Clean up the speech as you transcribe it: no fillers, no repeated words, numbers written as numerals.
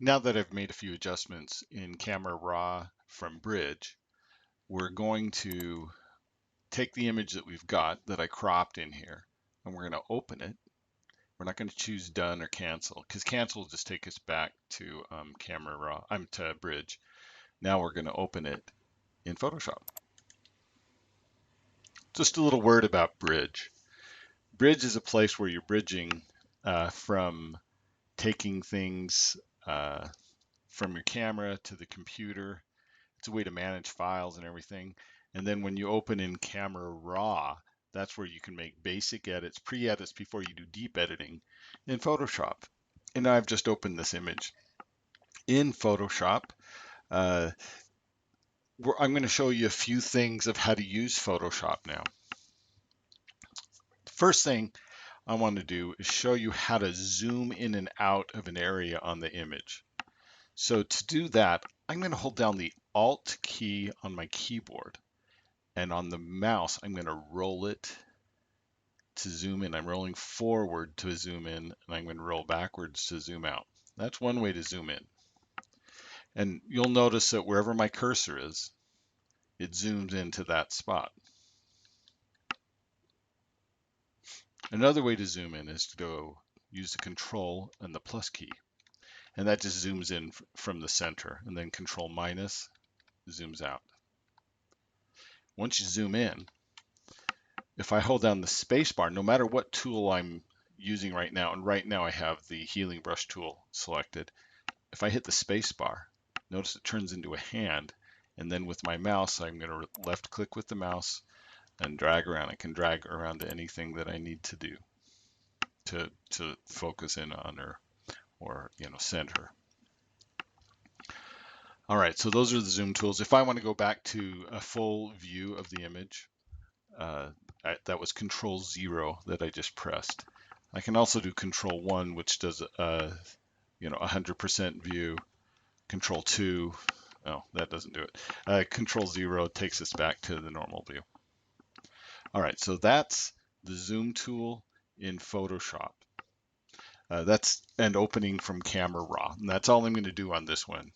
Now that I've made a few adjustments in Camera Raw from Bridge, we're going to take the image that we've got that I cropped in here, and we're going to open it. We're not going to choose done or cancel, because cancel will just take us back to Camera Raw. To Bridge. Now we're going to open it in Photoshop. Just a little word about Bridge. Bridge is a place where you're bridging from taking things from your camera to the computer. It's a way to manage files and everything. And then when you open in Camera Raw, that's where you can make basic edits, pre-edits before you do deep editing in Photoshop. And now I've just opened this image in Photoshop. Uh, I'm going to show you a few things of how to use Photoshop now. The first thing I want to do is show you how to zoom in and out of an area on the image. So to do that, I'm going to hold down the Alt key on my keyboard, and on the mouse, I'm going to roll it to zoom in. I'm rolling forward to zoom in, and I'm going to roll backwards to zoom out. That's one way to zoom in. And you'll notice that wherever my cursor is, it zooms into that spot. Another way to zoom in is to go use the Control and the plus key. And that just zooms in from the center. And then Control minus zooms out. Once you zoom in, if I hold down the space bar, no matter what tool I'm using right now, and right now I have the healing brush tool selected, if I hit the space bar, notice it turns into a hand. And then with my mouse, I'm going to left click with the mouse and drag around. I can drag around to anything that I need to do to focus in on or center. All right, so those are the zoom tools. If I want to go back to a full view of the image, that was Control 0 that I just pressed. I can also do Control 1, which does 100% view. Control 2, oh, that doesn't do it. Control 0 takes us back to the normal view. All right, so that's the zoom tool in Photoshop. That's an opening from Camera Raw, and that's all I'm going to do on this one.